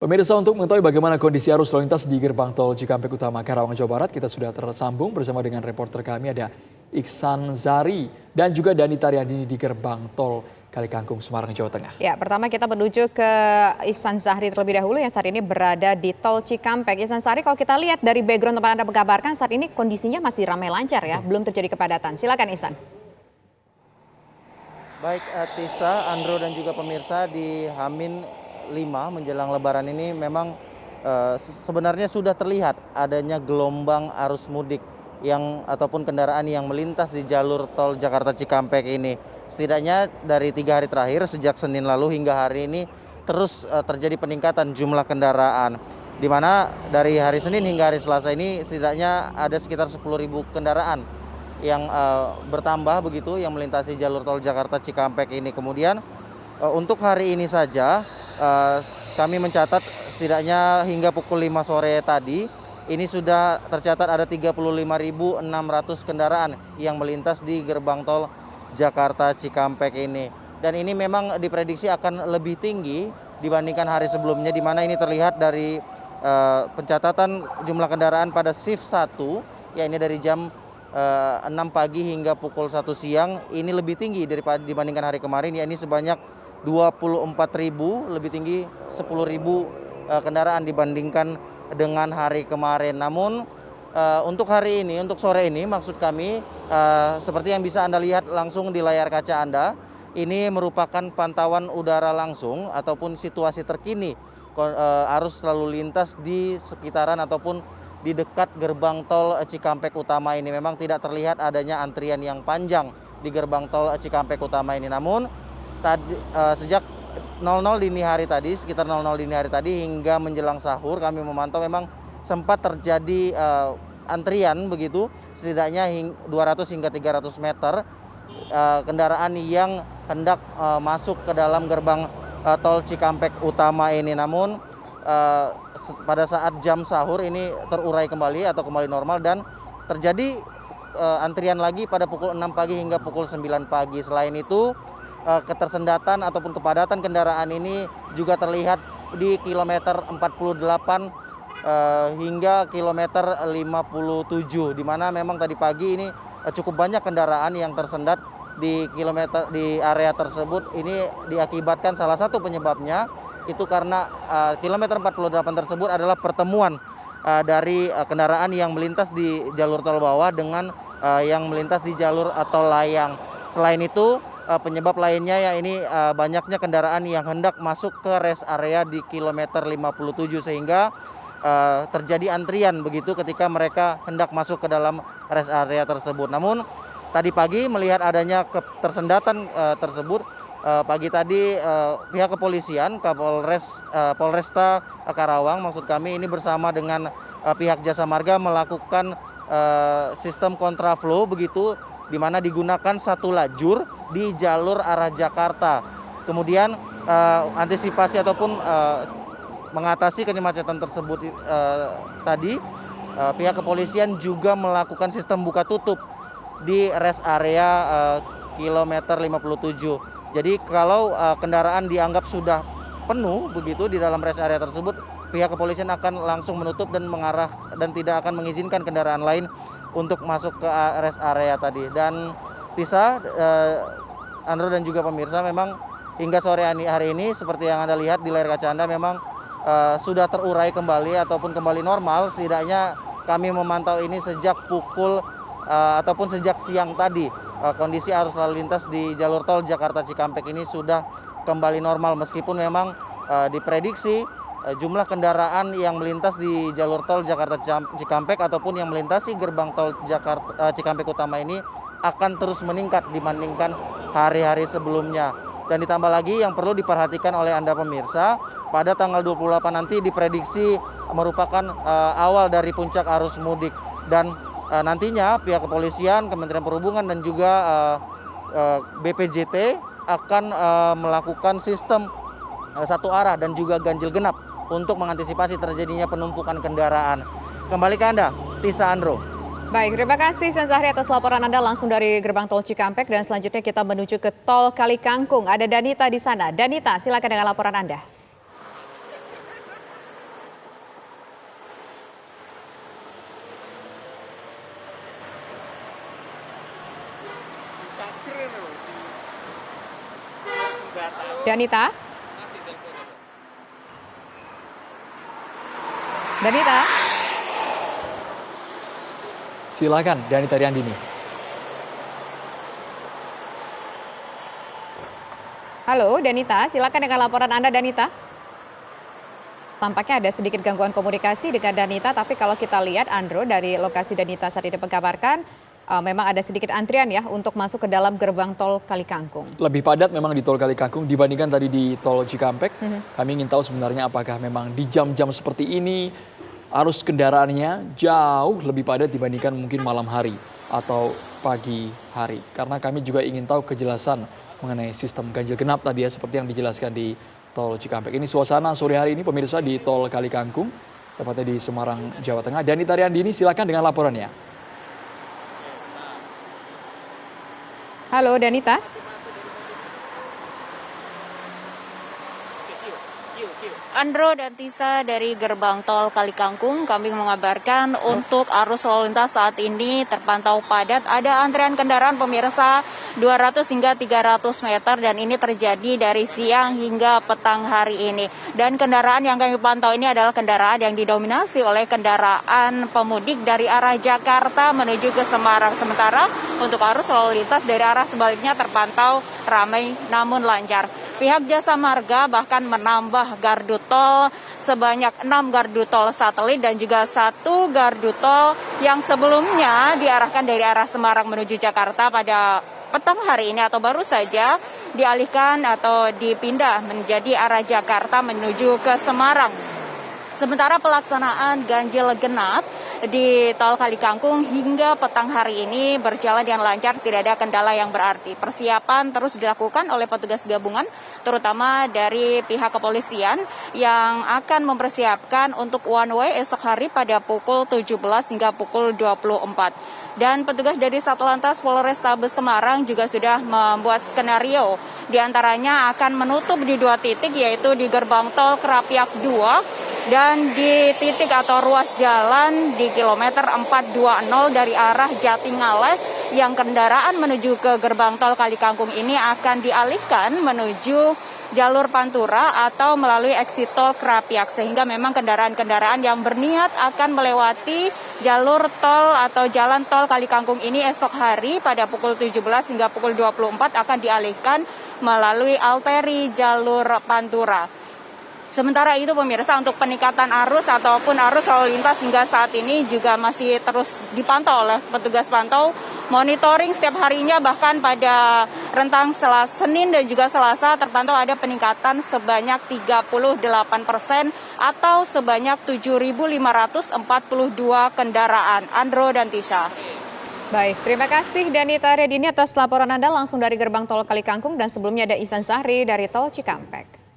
Pemirsa, untuk mengetahui bagaimana kondisi arus lalu lintas di gerbang tol Cikampek Utama Karawang, Jawa Barat, kita sudah tersambung bersama dengan reporter kami ada Iksan Zari dan juga Dani Taryadini di gerbang tol Kalikangkung, Semarang, Jawa Tengah. Ya, pertama kita menuju ke Iksan Zahri terlebih dahulu yang saat ini berada di tol Cikampek. Iksan Zahri, kalau kita lihat dari background tempat Anda mengabarkan saat ini kondisinya masih ramai lancar ya, belum terjadi kepadatan. Silakan Iksan. Baik Tisa, Andro dan juga pemirsa, di Hamin 5 menjelang Lebaran ini memang sebenarnya sudah terlihat adanya gelombang arus mudik ataupun kendaraan yang melintas di jalur tol Jakarta Cikampek ini. Setidaknya dari 3 hari terakhir sejak Senin lalu hingga hari ini terus terjadi peningkatan jumlah kendaraan. Di mana dari hari Senin hingga hari Selasa ini setidaknya ada sekitar 10.000 kendaraan yang bertambah begitu yang melintasi jalur tol Jakarta Cikampek ini. Kemudian untuk hari ini saja kami mencatat setidaknya hingga pukul 5 sore tadi ini sudah tercatat ada 35.600 kendaraan yang melintas di gerbang tol Jakarta Cikampek ini. Dan ini memang diprediksi akan lebih tinggi dibandingkan hari sebelumnya, di mana ini terlihat dari pencatatan jumlah kendaraan pada shift 1, ya ini dari jam 6 pagi hingga pukul 1 siang, ini lebih tinggi dibandingkan hari kemarin, ya ini sebanyak 24.000, lebih tinggi 10.000 kendaraan dibandingkan dengan hari kemarin. Namun untuk hari ini, untuk sore ini maksud kami, seperti yang bisa Anda lihat langsung di layar kaca Anda, ini merupakan pantauan udara langsung ataupun situasi terkini arus lalu lintas di sekitaran ataupun di dekat gerbang tol Cikampek Utama ini. Memang tidak terlihat adanya antrian yang panjang di gerbang tol Cikampek Utama ini. Namun sejak 00 dini hari tadi, sekitar 00 dini hari tadi hingga menjelang sahur kami memantau memang sempat terjadi antrian begitu, setidaknya 200 hingga 300 meter kendaraan yang hendak masuk ke dalam gerbang tol Cikampek Utama ini. Namun pada saat jam sahur ini terurai kembali atau kembali normal dan terjadi antrian lagi pada pukul 6 pagi hingga pukul 9 pagi. Selain itu ketersendatan ataupun kepadatan kendaraan ini juga terlihat di kilometer 48 hingga kilometer 57, di mana memang tadi pagi ini cukup banyak kendaraan yang tersendat di area tersebut. Ini diakibatkan salah satu penyebabnya itu karena kilometer 48 tersebut adalah pertemuan dari kendaraan yang melintas di jalur tol bawah dengan yang melintas di jalur tol layang. Selain itu penyebab lainnya ya ini banyaknya kendaraan yang hendak masuk ke rest area di kilometer 57 sehingga terjadi antrian begitu ketika mereka hendak masuk ke dalam rest area tersebut. Namun tadi pagi melihat adanya ketersendatan tersebut, pagi tadi pihak kepolisian Polresta Karawang maksud kami ini bersama dengan pihak Jasa Marga melakukan sistem kontraflow begitu, di mana digunakan satu lajur di jalur arah Jakarta. Kemudian antisipasi ataupun mengatasi kemacetan tersebut tadi pihak kepolisian juga melakukan sistem buka tutup di rest area kilometer 57. Jadi kalau kendaraan dianggap sudah penuh begitu di dalam rest area tersebut, pihak kepolisian akan langsung menutup dan mengarah dan tidak akan mengizinkan kendaraan lain untuk masuk ke rest area tadi. Dan Tisa, Andro dan juga pemirsa, memang hingga sore hari ini seperti yang Anda lihat di layar kaca Anda memang sudah terurai kembali ataupun kembali normal. Setidaknya kami memantau ini sejak pukul ataupun sejak siang tadi. Kondisi arus lalu lintas di jalur tol Jakarta Cikampek ini sudah kembali normal, meskipun memang diprediksi jumlah kendaraan yang melintas di jalur tol Jakarta Cikampek ataupun yang melintasi gerbang tol Jakarta Cikampek Utama ini akan terus meningkat dibandingkan hari-hari sebelumnya. Dan ditambah lagi yang perlu diperhatikan oleh Anda pemirsa, pada tanggal 28 nanti diprediksi merupakan awal dari puncak arus mudik. Dan nantinya pihak kepolisian, Kementerian Perhubungan dan juga BPJT akan melakukan sistem satu arah dan juga ganjil genap untuk mengantisipasi terjadinya penumpukan kendaraan. Kembali ke Anda, Tisa, Andro. Baik, terima kasih Iksan Zahri atas laporan Anda langsung dari gerbang tol Cikampek, dan selanjutnya kita menuju ke tol Kalikangkung. Ada Danita di sana. Danita, silakan dengan laporan Anda. Danita? Danita? Silakan Danita Riandini. Halo Danita, silakan dengan laporan Anda Danita. Tampaknya ada sedikit gangguan komunikasi dengan Danita, tapi kalau kita lihat Andro dari lokasi Danita saat ini mengkabarkan memang ada sedikit antrian ya untuk masuk ke dalam gerbang tol Kalikangkung. Lebih padat memang di tol Kalikangkung dibandingkan tadi di tol Cikampek. Kami ingin tahu sebenarnya apakah memang di jam-jam seperti ini arus kendaraannya jauh lebih padat dibandingkan mungkin malam hari atau pagi hari. Karena kami juga ingin tahu kejelasan mengenai sistem ganjil genap tadi ya seperti yang dijelaskan di tol Cikampek. Ini suasana sore hari ini pemirsa di tol Kalikangkung, tepatnya di Semarang, Jawa Tengah. Danita Riandini silakan dengan laporannya. Halo Danita. Andro dan Tisa dari gerbang tol Kalikangkung, kami mengabarkan untuk arus lalu lintas saat ini terpantau padat. Ada antrian kendaraan pemirsa 200 hingga 300 meter dan ini terjadi dari siang hingga petang hari ini. Dan kendaraan yang kami pantau ini adalah kendaraan yang didominasi oleh kendaraan pemudik dari arah Jakarta menuju ke Semarang. Sementara untuk arus lalu lintas dari arah sebaliknya terpantau ramai namun lancar. Pihak Jasa Marga bahkan menambah gardu tol sebanyak 6 gardu tol satelit dan juga 1 gardu tol yang sebelumnya diarahkan dari arah Semarang menuju Jakarta pada petang hari ini atau baru saja dialihkan atau dipindah menjadi arah Jakarta menuju ke Semarang. Sementara pelaksanaan ganjil genap di tol Kalikangkung hingga petang hari ini berjalan dengan lancar, tidak ada kendala yang berarti. Persiapan terus dilakukan oleh petugas gabungan, terutama dari pihak kepolisian yang akan mempersiapkan untuk one way esok hari pada pukul 17 hingga pukul 24. Dan petugas dari Satlantas Polrestabes Semarang juga sudah membuat skenario. Di antaranya akan menutup di 2 titik, yaitu di gerbang tol Krapyak 2 dan di titik atau ruas jalan di kilometer 420 dari arah Jatingaleh yang kendaraan menuju ke gerbang tol Kalikangkung ini akan dialihkan menuju jalur Pantura atau melalui exit tol Krapyak, sehingga memang kendaraan-kendaraan yang berniat akan melewati jalur tol atau jalan tol Kalikangkung ini esok hari pada pukul 17 hingga pukul 24 akan dialihkan melalui arteri jalur Pantura. Sementara itu pemirsa, untuk peningkatan arus ataupun arus lalu lintas hingga saat ini juga masih terus dipantau oleh petugas pantau, monitoring setiap harinya, bahkan pada rentang Senin dan juga Selasa terpantau ada peningkatan sebanyak 38% atau sebanyak 7.542 kendaraan. Andro dan Tisha. Baik, terima kasih Danita Riandini atas laporan Anda langsung dari gerbang tol Kalikangkung dan sebelumnya ada Ihsan Zahri dari tol Cikampek.